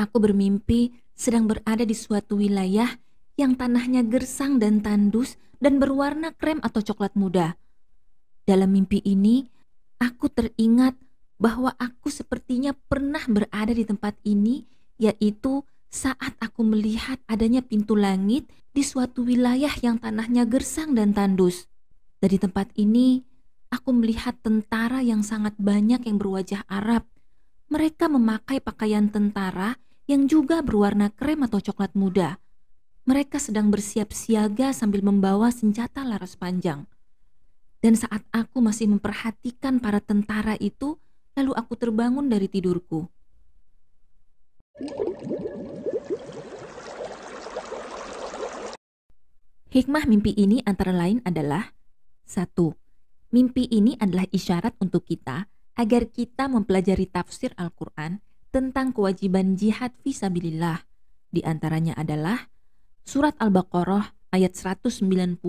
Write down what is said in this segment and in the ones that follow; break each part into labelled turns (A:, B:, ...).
A: Aku bermimpi sedang berada di suatu wilayah yang tanahnya gersang dan tandus dan berwarna krem atau coklat muda. Dalam mimpi ini, aku teringat bahwa aku sepertinya pernah berada di tempat ini, yaitu saat aku melihat adanya pintu langit di suatu wilayah yang tanahnya gersang dan tandus. Dari tempat ini, aku melihat tentara yang sangat banyak yang berwajah Arab. Mereka memakai pakaian tentara yang juga berwarna krem atau coklat muda. Mereka sedang bersiap siaga sambil membawa senjata laras panjang. Dan saat aku masih memperhatikan para tentara itu, lalu aku terbangun dari tidurku. Hikmah mimpi ini antara lain adalah: 1. Mimpi ini adalah isyarat untuk kita agar kita mempelajari tafsir Al-Quran tentang kewajiban jihad fisabilillah. Di antaranya adalah surat Al-Baqarah ayat 190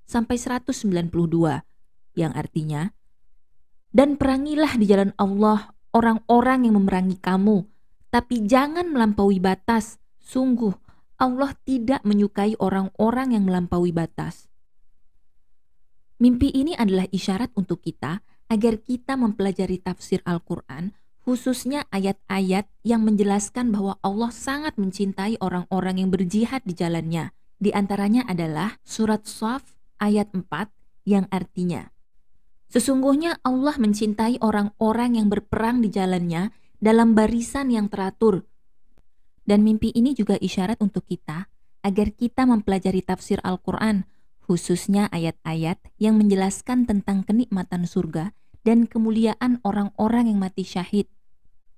A: sampai 192 yang artinya, "Dan perangilah di jalan Allah orang-orang yang memerangi kamu, tapi jangan melampaui batas. Sungguh Allah tidak menyukai orang-orang yang melampaui batas." Mimpi ini adalah isyarat untuk kita agar kita mempelajari tafsir Al-Quran, khususnya ayat-ayat yang menjelaskan bahwa Allah sangat mencintai orang-orang yang berjihad di jalannya. Di antaranya adalah surat Shaf ayat 4 yang artinya, "Sesungguhnya Allah mencintai orang-orang yang berperang di jalannya dalam barisan yang teratur." Dan mimpi ini juga isyarat untuk kita agar kita mempelajari tafsir Al-Quran, khususnya ayat-ayat yang menjelaskan tentang kenikmatan surga dan kemuliaan orang-orang yang mati syahid.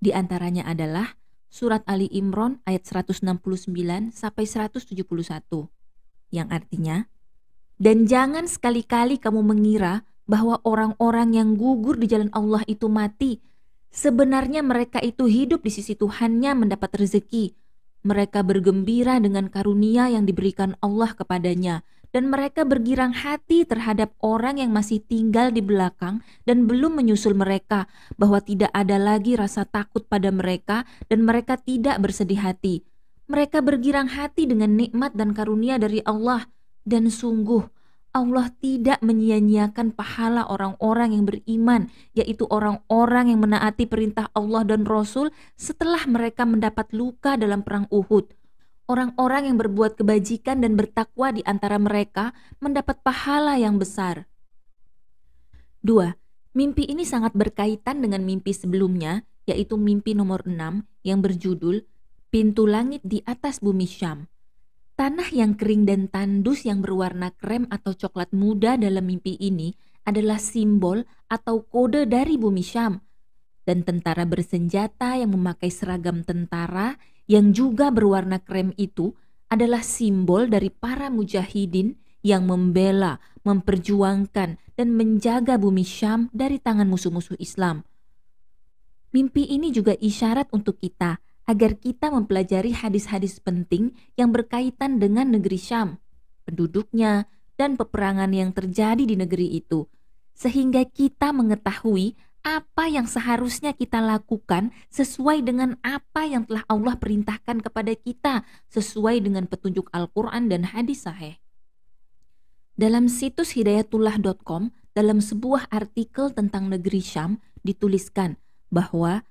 A: Di antaranya adalah surat Ali Imran ayat 169 sampai 171 yang artinya, "Dan jangan sekali-kali kamu mengira bahwa orang-orang yang gugur di jalan Allah itu mati. Sebenarnya mereka itu hidup di sisi Tuhannya mendapat rezeki. Mereka bergembira dengan karunia yang diberikan Allah kepadanya, dan mereka bergirang hati terhadap orang yang masih tinggal di belakang dan belum menyusul mereka, bahwa tidak ada lagi rasa takut pada mereka dan mereka tidak bersedih hati. Mereka bergirang hati dengan nikmat dan karunia dari Allah, dan sungguh Allah tidak menyia-nyiakan pahala orang-orang yang beriman, yaitu orang-orang yang menaati perintah Allah dan Rasul setelah mereka mendapat luka dalam perang Uhud. Orang-orang yang berbuat kebajikan dan bertakwa di antara mereka mendapat pahala yang besar." 2. Mimpi ini sangat berkaitan dengan mimpi sebelumnya, yaitu mimpi nomor 6 yang berjudul "Pintu Langit di Atas Bumi Syam". Tanah yang kering dan tandus yang berwarna krem atau coklat muda dalam mimpi ini adalah simbol atau kode dari bumi Syam. Dan tentara bersenjata yang memakai seragam tentara yang juga berwarna krem itu adalah simbol dari para mujahidin yang membela, memperjuangkan, dan menjaga bumi Syam dari tangan musuh-musuh Islam. Mimpi ini juga isyarat untuk kita agar kita mempelajari hadis-hadis penting yang berkaitan dengan negeri Syam, penduduknya, dan peperangan yang terjadi di negeri itu, sehingga kita mengetahui apa yang seharusnya kita lakukan sesuai dengan apa yang telah Allah perintahkan kepada kita sesuai dengan petunjuk Al-Quran dan hadis sahih. Dalam situs hidayatullah.com, dalam sebuah artikel tentang negeri Syam dituliskan bahwa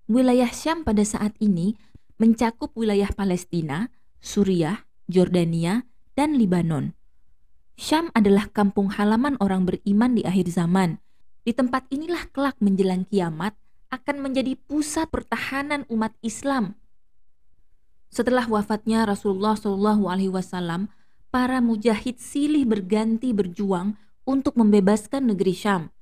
A: wilayah Syam pada saat ini mencakup wilayah Palestina, Suriah, Jordania, dan Libanon. Syam adalah kampung halaman orang beriman di akhir zaman. Di tempat inilah kelak menjelang kiamat akan menjadi pusat pertahanan umat Islam. Setelah wafatnya Rasulullah SAW, para mujahid silih berganti berjuang untuk membebaskan negeri Syam.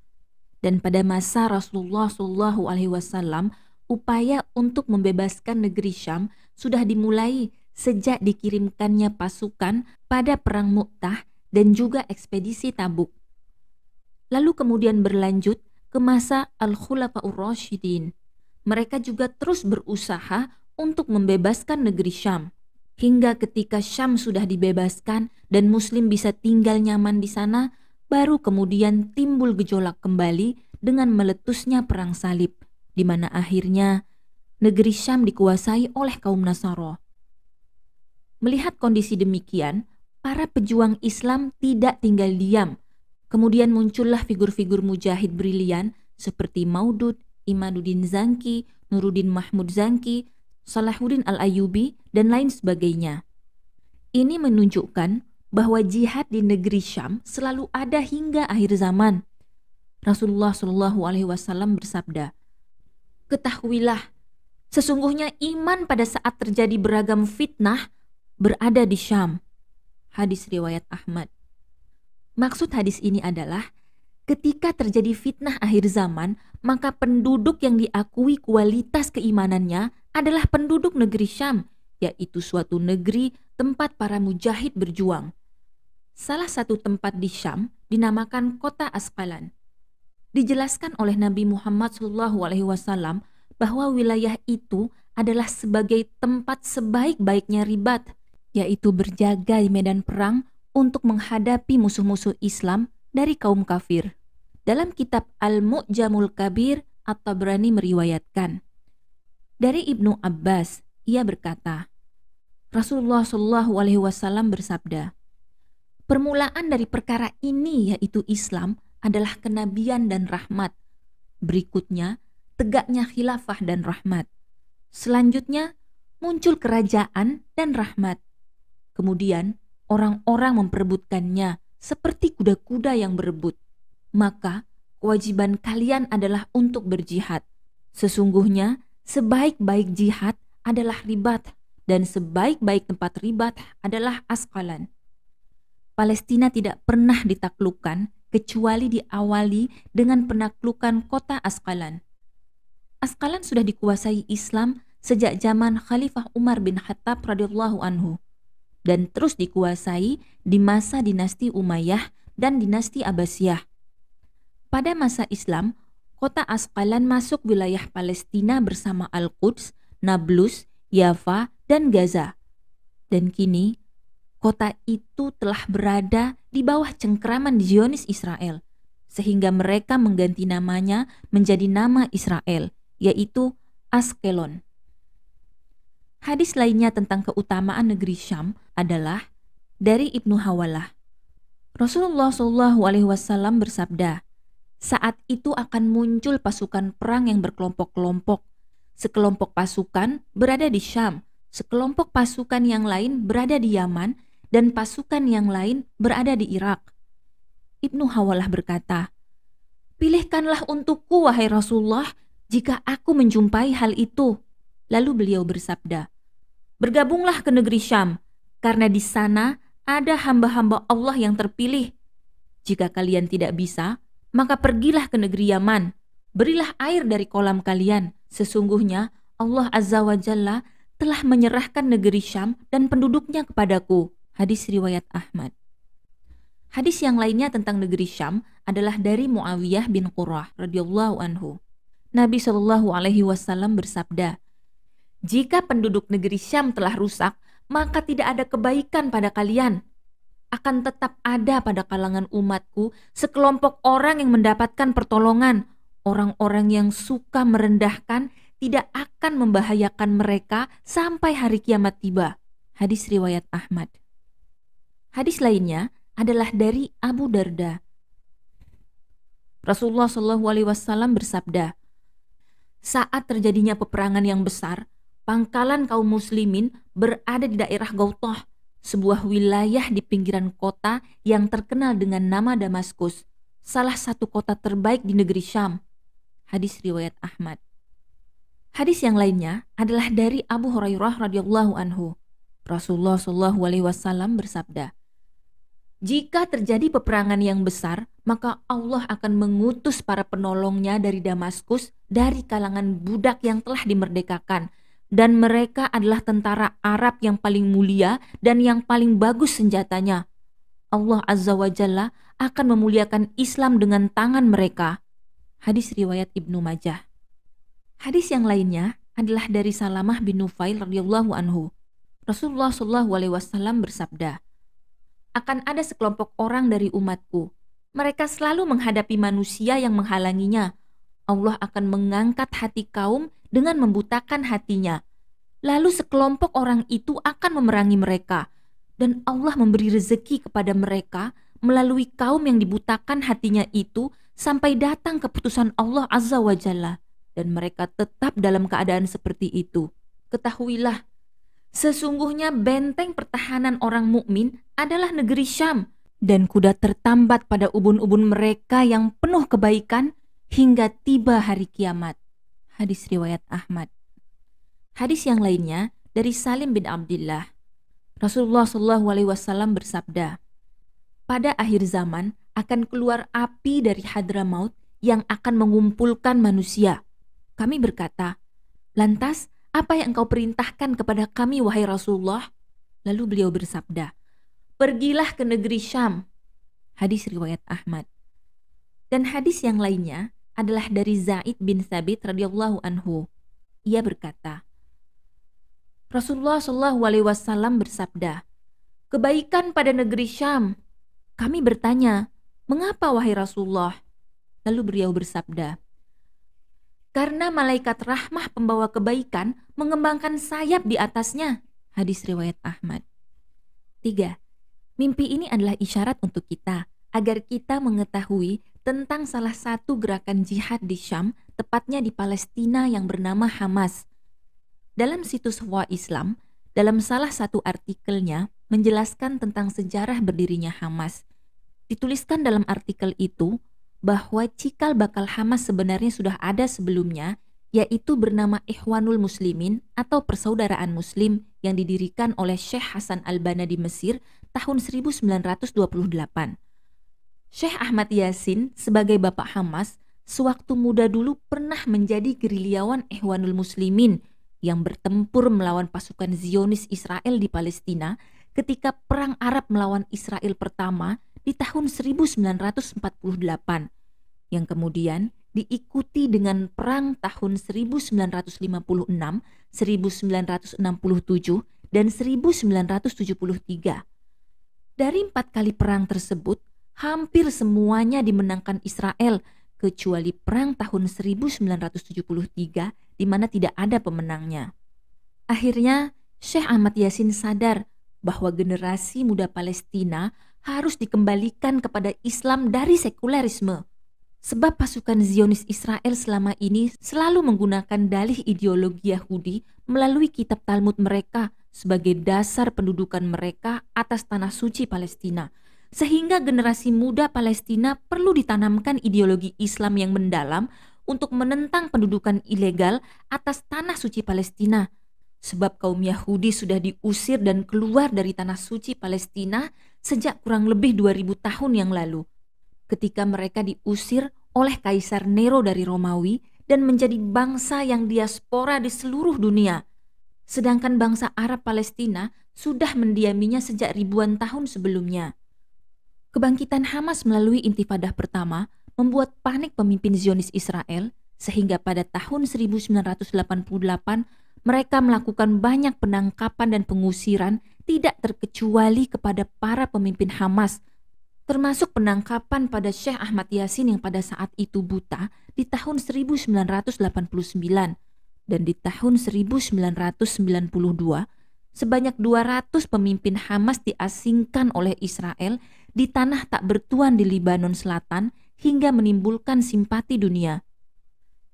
A: Dan pada masa Rasulullah SAW, upaya untuk membebaskan negeri Syam sudah dimulai sejak dikirimkannya pasukan pada perang Mu'tah dan juga ekspedisi Tabuk. Lalu kemudian berlanjut ke masa Al-Khulafa'ur Rasyidin. Mereka juga terus berusaha untuk membebaskan negeri Syam. Hingga ketika Syam sudah dibebaskan dan Muslim bisa tinggal nyaman di sana, baru kemudian timbul gejolak kembali dengan meletusnya perang salib, di mana akhirnya Negeri Syam dikuasai oleh kaum Nasara. Melihat kondisi demikian, para pejuang Islam tidak tinggal diam. Kemudian muncullah figur-figur mujahid brilian seperti Maudud, Imaduddin Zanki, Nuruddin Mahmud Zanki, Salahuddin Al-Ayyubi, dan lain sebagainya. Ini menunjukkan bahwa jihad di negeri Syam selalu ada hingga akhir zaman. Rasulullah SAW bersabda, "Ketahuilah, sesungguhnya iman pada saat terjadi beragam fitnah berada di Syam." Hadis riwayat Ahmad. Maksud hadis ini adalah ketika terjadi fitnah akhir zaman, maka penduduk yang diakui kualitas keimanannya adalah penduduk negeri Syam, yaitu suatu negeri tempat para mujahid berjuang. Salah satu tempat di Syam dinamakan kota Asqalan. Dijelaskan oleh Nabi Muhammad SAW bahwa wilayah itu adalah sebagai tempat sebaik-baiknya ribat, yaitu berjaga di medan perang untuk menghadapi musuh-musuh Islam dari kaum kafir. Dalam kitab Al-Mu'jamul Kabir, At-Tabrani meriwayatkan dari Ibnu Abbas, ia berkata, Rasulullah SAW bersabda, "Permulaan dari perkara ini yaitu Islam adalah kenabian dan rahmat. Berikutnya, tegaknya khilafah dan rahmat. Selanjutnya, muncul kerajaan dan rahmat. Kemudian, orang-orang memperebutkannya seperti kuda-kuda yang berebut. Maka, kewajiban kalian adalah untuk berjihad. Sesungguhnya, sebaik-baik jihad adalah ribat, dan sebaik-baik tempat ribat adalah Asqalan." Palestina tidak pernah ditaklukkan kecuali diawali dengan penaklukan kota Asqalan. Asqalan sudah dikuasai Islam sejak zaman Khalifah Umar bin Khattab radhiyallahu anhu dan terus dikuasai di masa dinasti Umayyah dan dinasti Abbasiyah. Pada masa Islam, kota Asqalan masuk wilayah Palestina bersama Al-Quds, Nablus, Yafa, dan Gaza. Dan kini, kota itu telah berada di bawah cengkraman Zionis Israel, sehingga mereka mengganti namanya menjadi nama Israel, yaitu Askelon. Hadis lainnya tentang keutamaan negeri Syam adalah dari Ibnu Hawalah. Rasulullah SAW bersabda, "Saat itu akan muncul pasukan perang yang berkelompok-kelompok. Sekelompok pasukan berada di Syam, sekelompok pasukan yang lain berada di Yaman, dan pasukan yang lain berada di Irak." Ibnu Hawalah berkata, "Pilihkanlah untukku, wahai Rasulullah, jika aku menjumpai hal itu." Lalu beliau bersabda, "Bergabunglah ke negeri Syam, karena di sana ada hamba-hamba Allah yang terpilih. Jika kalian tidak bisa, maka pergilah ke negeri Yaman. Berilah air dari kolam kalian. Sesungguhnya Allah Azza wa Jalla telah menyerahkan negeri Syam dan penduduknya kepadaku." Hadis riwayat Ahmad. Hadis yang lainnya tentang negeri Syam adalah dari Muawiyah bin Qurrah radhiyallahu anhu. Nabi SAW bersabda, "Jika penduduk negeri Syam telah rusak, maka tidak ada kebaikan pada kalian. Akan tetap ada pada kalangan umatku sekelompok orang yang mendapatkan pertolongan. Orang-orang yang suka merendahkan tidak akan membahayakan mereka sampai hari kiamat tiba." Hadis riwayat Ahmad. Hadis lainnya adalah dari Abu Darda. Rasulullah SAW bersabda, "Saat terjadinya peperangan yang besar, pangkalan kaum muslimin berada di daerah Gautah, sebuah wilayah di pinggiran kota yang terkenal dengan nama Damaskus, salah satu kota terbaik di negeri Syam." Hadis riwayat Ahmad. Hadis yang lainnya adalah dari Abu Hurairah radhiyallahu anhu. Rasulullah SAW bersabda, "Jika terjadi peperangan yang besar, maka Allah akan mengutus para penolongnya dari Damaskus dari kalangan budak yang telah dimerdekakan, dan mereka adalah tentara Arab yang paling mulia dan yang paling bagus senjatanya. Allah Azza wa Jalla akan memuliakan Islam dengan tangan mereka." Hadis riwayat Ibnu Majah. Hadis yang lainnya adalah dari Salamah bin Nufail radhiyallahu anhu. Rasulullah SAW bersabda, "Akan ada sekelompok orang dari umatku. Mereka selalu menghadapi manusia yang menghalanginya. Allah akan mengangkat hati kaum dengan membutakan hatinya. Lalu sekelompok orang itu akan memerangi mereka, dan Allah memberi rezeki kepada mereka melalui kaum yang dibutakan hatinya itu sampai datang keputusan Allah Azza wa Jalla, dan mereka tetap dalam keadaan seperti itu. Ketahuilah, sesungguhnya benteng pertahanan orang mukmin adalah negeri Syam, dan kuda tertambat pada ubun-ubun mereka yang penuh kebaikan hingga tiba hari kiamat. Hadis riwayat Ahmad. Hadis yang lainnya dari Salim bin Abdullah. Rasulullah SAW bersabda, pada akhir zaman akan keluar api dari Hadramaut yang akan mengumpulkan manusia. Kami berkata, lantas apa yang engkau perintahkan kepada kami wahai Rasulullah? Lalu beliau bersabda, pergilah ke negeri Syam. Hadis riwayat Ahmad. Dan hadis yang lainnya adalah dari Zaid bin Thabit radhiyallahu anhu. Ia berkata, Rasulullah SAW bersabda, kebaikan pada negeri Syam. Kami bertanya, mengapa wahai Rasulullah? Lalu beliau bersabda, karena malaikat rahmah pembawa kebaikan mengembangkan sayap di atasnya. Hadis riwayat Ahmad. 3. Mimpi ini adalah isyarat untuk kita agar kita mengetahui tentang salah satu gerakan jihad di Syam, tepatnya di Palestina yang bernama Hamas. Dalam situs Wa Islam, dalam salah satu artikelnya menjelaskan tentang sejarah berdirinya Hamas. Dituliskan dalam artikel itu bahwa cikal bakal Hamas sebenarnya sudah ada sebelumnya, yaitu bernama Ikhwanul Muslimin atau Persaudaraan Muslim yang didirikan oleh Syekh Hasan Al-Banna di Mesir tahun 1928. Syekh Ahmad Yasin sebagai bapak Hamas sewaktu muda dulu pernah menjadi gerilyawan Ikhwanul Muslimin yang bertempur melawan pasukan Zionis Israel di Palestina ketika Perang Arab melawan Israel pertama di tahun 1948, yang kemudian diikuti dengan Perang tahun 1956, 1967, dan 1973. Dari 4 kali perang tersebut, hampir semuanya dimenangkan Israel, kecuali Perang tahun 1973 di mana tidak ada pemenangnya. Akhirnya, Syekh Ahmad Yasin sadar bahwa generasi muda Palestina harus dikembalikan kepada Islam dari sekulerisme. Sebab pasukan Zionis Israel selama ini selalu menggunakan dalih ideologi Yahudi melalui kitab Talmud mereka sebagai dasar pendudukan mereka atas tanah suci Palestina. Sehingga generasi muda Palestina perlu ditanamkan ideologi Islam yang mendalam untuk menentang pendudukan ilegal atas tanah suci Palestina. Sebab kaum Yahudi sudah diusir dan keluar dari tanah suci Palestina sejak kurang lebih 2000 tahun yang lalu, ketika mereka diusir oleh Kaisar Nero dari Romawi dan menjadi bangsa yang diaspora di seluruh dunia. Sedangkan bangsa Arab Palestina sudah mendiaminya sejak ribuan tahun sebelumnya. Kebangkitan Hamas melalui Intifadah pertama membuat panik pemimpin Zionis Israel, sehingga pada tahun 1988 mereka melakukan banyak penangkapan dan pengusiran tidak terkecuali kepada para pemimpin Hamas, termasuk penangkapan pada Syekh Ahmad Yasin yang pada saat itu buta di tahun 1989, dan di tahun 1992 sebanyak 200 pemimpin Hamas diasingkan oleh Israel di tanah tak bertuan di Libanon Selatan hingga menimbulkan simpati dunia.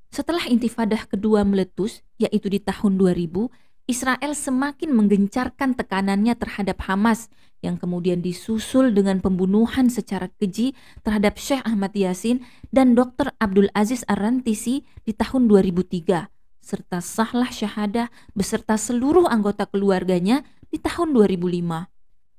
A: Setelah Intifadah kedua meletus, yaitu di tahun 2000, Israel semakin menggencarkan tekanannya terhadap Hamas yang kemudian disusul dengan pembunuhan secara keji terhadap Syekh Ahmad Yasin dan Dr. Abdul Aziz Ar-Rantisi di tahun 2003. Serta sahlah syahadah beserta seluruh anggota keluarganya di tahun 2005.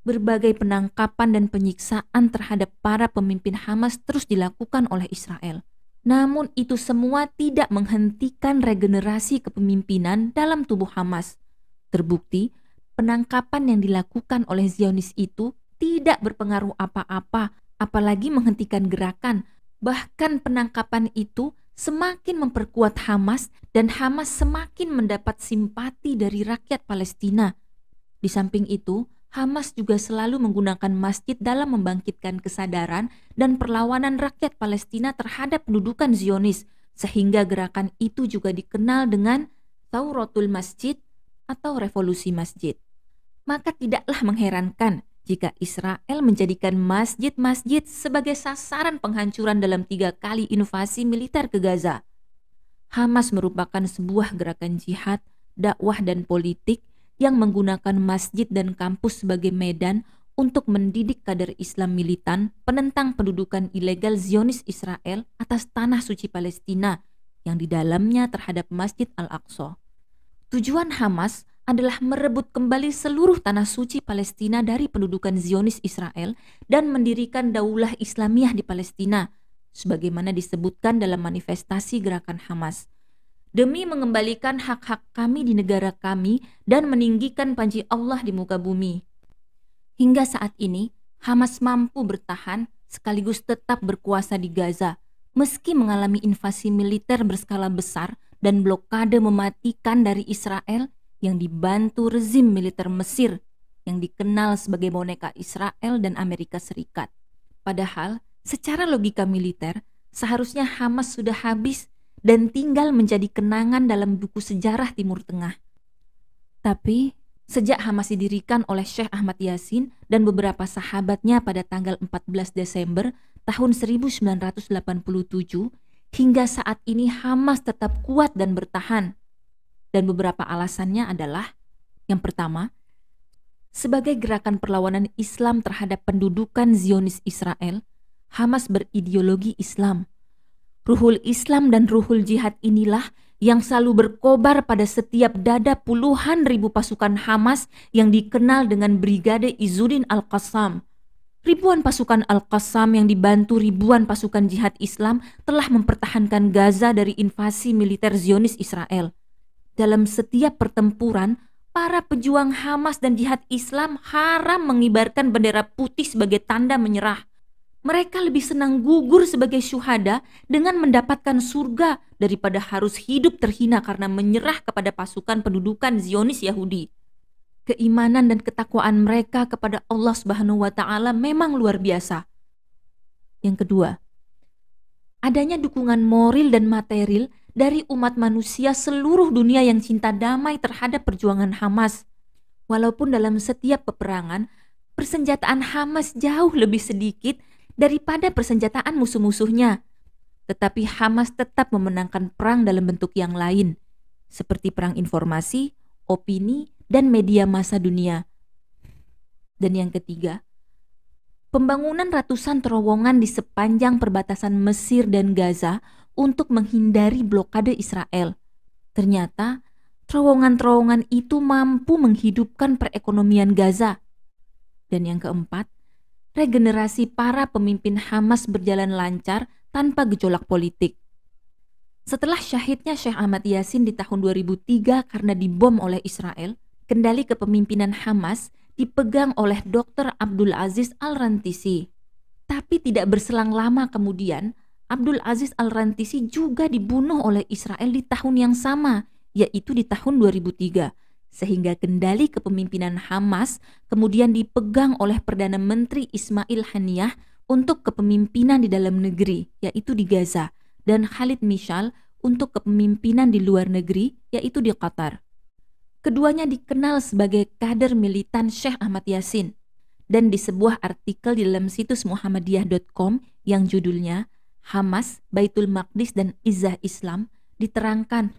A: Berbagai penangkapan dan penyiksaan terhadap para pemimpin Hamas terus dilakukan oleh Israel. Namun itu semua tidak menghentikan regenerasi kepemimpinan dalam tubuh Hamas. Terbukti, penangkapan yang dilakukan oleh Zionis itu tidak berpengaruh apa-apa, apalagi menghentikan gerakan. Bahkan penangkapan itu semakin memperkuat Hamas dan Hamas semakin mendapat simpati dari rakyat Palestina. Di samping itu, Hamas juga selalu menggunakan masjid dalam membangkitkan kesadaran dan perlawanan rakyat Palestina terhadap pendudukan Zionis, sehingga gerakan itu juga dikenal dengan Thauratul Masjid atau revolusi masjid. Maka tidaklah mengherankan jika Israel menjadikan masjid-masjid sebagai sasaran penghancuran dalam 3 kali invasi militer ke Gaza. Hamas merupakan sebuah gerakan jihad, dakwah dan politik yang menggunakan masjid dan kampus sebagai medan untuk mendidik kader Islam militan penentang pendudukan ilegal Zionis Israel atas tanah suci Palestina yang di dalamnya terhadap Masjid Al-Aqsa. Tujuan Hamas adalah merebut kembali seluruh tanah suci Palestina dari pendudukan Zionis Israel dan mendirikan daulah Islamiyah di Palestina, sebagaimana disebutkan dalam manifestasi gerakan Hamas. Demi mengembalikan hak-hak kami di negara kami dan meninggikan panji Allah di muka bumi. Hingga saat ini, Hamas mampu bertahan sekaligus tetap berkuasa di Gaza, meski mengalami invasi militer berskala besar dan blokade mematikan dari Israel yang dibantu rezim militer Mesir yang dikenal sebagai boneka Israel dan Amerika Serikat. Padahal, secara logika militer, seharusnya Hamas sudah habis dan tinggal menjadi kenangan dalam buku sejarah Timur Tengah. Tapi, sejak Hamas didirikan oleh Syekh Ahmad Yasin dan beberapa sahabatnya pada tanggal 14 Desember tahun 1987, hingga saat ini Hamas tetap kuat dan bertahan. Dan beberapa alasannya adalah, yang pertama, sebagai gerakan perlawanan Islam terhadap pendudukan Zionis Israel, Hamas berideologi Islam. Ruhul Islam dan ruhul jihad inilah yang selalu berkobar pada setiap dada puluhan ribu pasukan Hamas yang dikenal dengan Brigade Izzuddin Al-Qassam. Ribuan pasukan Al-Qassam yang dibantu ribuan pasukan jihad Islam telah mempertahankan Gaza dari invasi militer Zionis Israel. Dalam setiap pertempuran, para pejuang Hamas dan jihad Islam haram mengibarkan bendera putih sebagai tanda menyerah. Mereka lebih senang gugur sebagai syuhada dengan mendapatkan surga daripada harus hidup terhina karena menyerah kepada pasukan pendudukan Zionis Yahudi. Keimanan dan ketakwaan mereka kepada Allah Subhanahu wa Ta'ala memang luar biasa. Yang kedua, adanya dukungan moral dan material dari umat manusia seluruh dunia yang cinta damai terhadap perjuangan Hamas. Walaupun dalam setiap peperangan, persenjataan Hamas jauh lebih sedikit daripada persenjataan musuh-musuhnya. Tetapi Hamas tetap memenangkan perang dalam bentuk yang lain, seperti perang informasi, opini, dan media massa dunia. Dan yang ketiga, pembangunan ratusan terowongan di sepanjang perbatasan Mesir dan Gaza untuk menghindari blokade Israel. Ternyata, terowongan-terowongan itu mampu menghidupkan perekonomian Gaza. Dan yang keempat, regenerasi para pemimpin Hamas berjalan lancar tanpa gejolak politik. Setelah syahidnya Syekh Ahmad Yasin di tahun 2003 karena dibom oleh Israel, kendali kepemimpinan Hamas dipegang oleh Dr. Abdul Aziz Al-Rantisi. Tapi tidak berselang lama kemudian, Abdul Aziz Al-Rantisi juga dibunuh oleh Israel di tahun yang sama, yaitu di tahun 2003. Sehingga kendali kepemimpinan Hamas kemudian dipegang oleh Perdana Menteri Ismail Haniyah untuk kepemimpinan di dalam negeri, yaitu di Gaza, dan Khalid Mishal untuk kepemimpinan di luar negeri, yaitu di Qatar. Keduanya dikenal sebagai kader militan Syekh Ahmad Yasin. Dan di sebuah artikel di dalam situs muhammadiyah.com yang judulnya Hamas, Baitul Maqdis dan Izzah Islam, diterangkan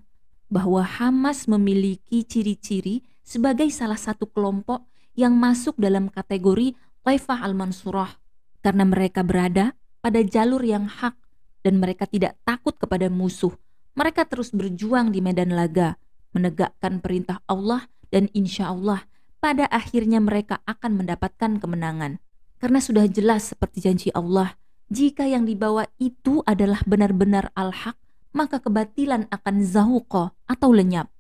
A: bahwa Hamas memiliki ciri-ciri sebagai salah satu kelompok yang masuk dalam kategori Taifah al-Mansurah karena mereka berada pada jalur yang hak dan mereka tidak takut kepada musuh. Mereka terus berjuang di medan laga, menegakkan perintah Allah dan insya Allah pada akhirnya mereka akan mendapatkan kemenangan. Karena sudah jelas seperti janji Allah, jika yang dibawa itu adalah benar-benar al-haq, maka kebatilan akan zahuqa atau lenyap.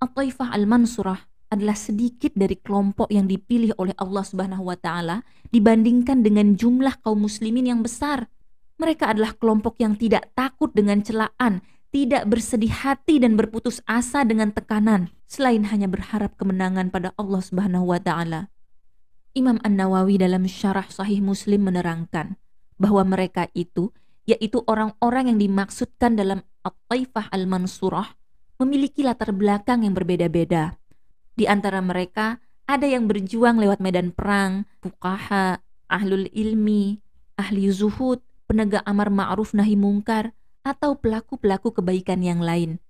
A: At-Taifah al-Mansurah adalah sedikit dari kelompok yang dipilih oleh Allah Subhanahu wa Ta'ala dibandingkan dengan jumlah kaum muslimin yang besar. Mereka adalah kelompok yang tidak takut dengan celaan, tidak bersedih hati dan berputus asa dengan tekanan, selain hanya berharap kemenangan pada Allah Subhanahu wa Ta'ala. Imam An-Nawawi dalam Syarah Sahih Muslim menerangkan bahwa mereka itu yaitu orang-orang yang dimaksudkan dalam At-Taifah Al-Mansurah, memiliki latar belakang yang berbeda-beda. Di antara mereka, ada yang berjuang lewat medan perang, fuqaha, ahlul ilmi, ahli zuhud, penegak amar ma'ruf nahi mungkar, atau pelaku-pelaku kebaikan yang lain.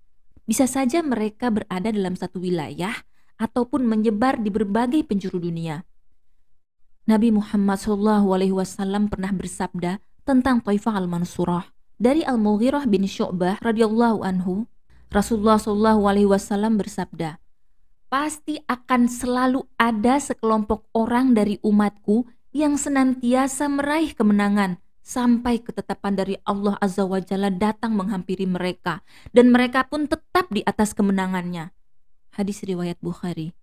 A: Bisa saja mereka berada dalam satu wilayah ataupun menyebar di berbagai penjuru dunia. Nabi Muhammad SAW pernah bersabda tentang Taifah Al-Mansurah. Dari Al-Mughirah bin Syu'bah radhiyallahu anhu, Rasulullah SAW bersabda, "Pasti akan selalu ada sekelompok orang dari umatku yang senantiasa meraih kemenangan sampai ketetapan dari Allah Azza wa Jalla datang menghampiri mereka, dan mereka pun tetap di atas kemenangannya." Hadis riwayat Bukhari.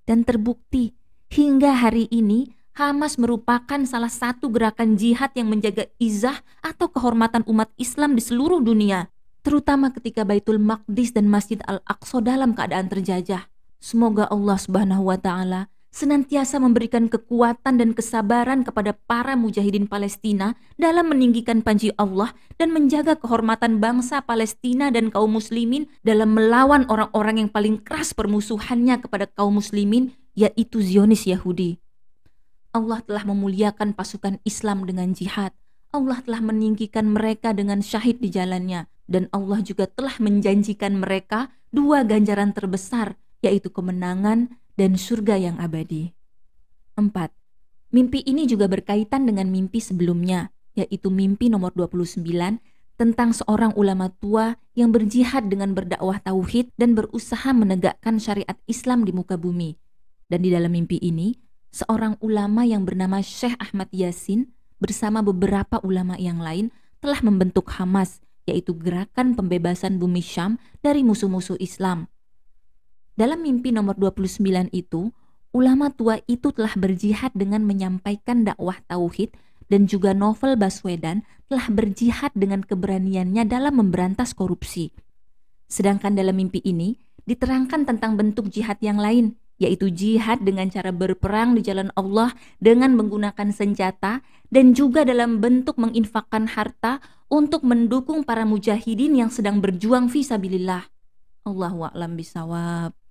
A: Dan terbukti hingga hari ini Hamas merupakan salah satu gerakan jihad yang menjaga izah atau kehormatan umat Islam di seluruh dunia, terutama ketika Baitul Maqdis dan Masjid Al-Aqsa dalam keadaan terjajah. Semoga Allah Subhanahu wa taala senantiasa memberikan kekuatan dan kesabaran kepada para mujahidin Palestina dalam meninggikan panji Allah dan menjaga kehormatan bangsa Palestina dan kaum muslimin dalam melawan orang-orang yang paling keras permusuhannya kepada kaum muslimin, yaitu Zionis Yahudi. Allah telah memuliakan pasukan Islam dengan jihad. Allah telah meninggikan mereka dengan syahid di jalannya. Dan Allah juga telah menjanjikan mereka dua ganjaran terbesar, yaitu kemenangan dan surga yang abadi. 4. Mimpi ini juga berkaitan dengan mimpi sebelumnya, yaitu mimpi nomor 29 tentang seorang ulama tua yang berjihad dengan berdakwah tauhid dan berusaha menegakkan syariat Islam di muka bumi. Dan di dalam mimpi ini, seorang ulama yang bernama Syekh Ahmad Yasin bersama beberapa ulama yang lain telah membentuk Hamas, yaitu gerakan pembebasan bumi Syam dari musuh-musuh Islam. Dalam mimpi nomor 29 itu, ulama tua itu telah berjihad dengan menyampaikan dakwah tauhid, dan juga Novel Baswedan telah berjihad dengan keberaniannya dalam memberantas korupsi. Sedangkan dalam mimpi ini diterangkan tentang bentuk jihad yang lain, yaitu jihad dengan cara berperang di jalan Allah dengan menggunakan senjata, dan juga dalam bentuk menginfakkan harta untuk mendukung para mujahidin yang sedang berjuang fi sabilillah. Allahu a'lam bishawab.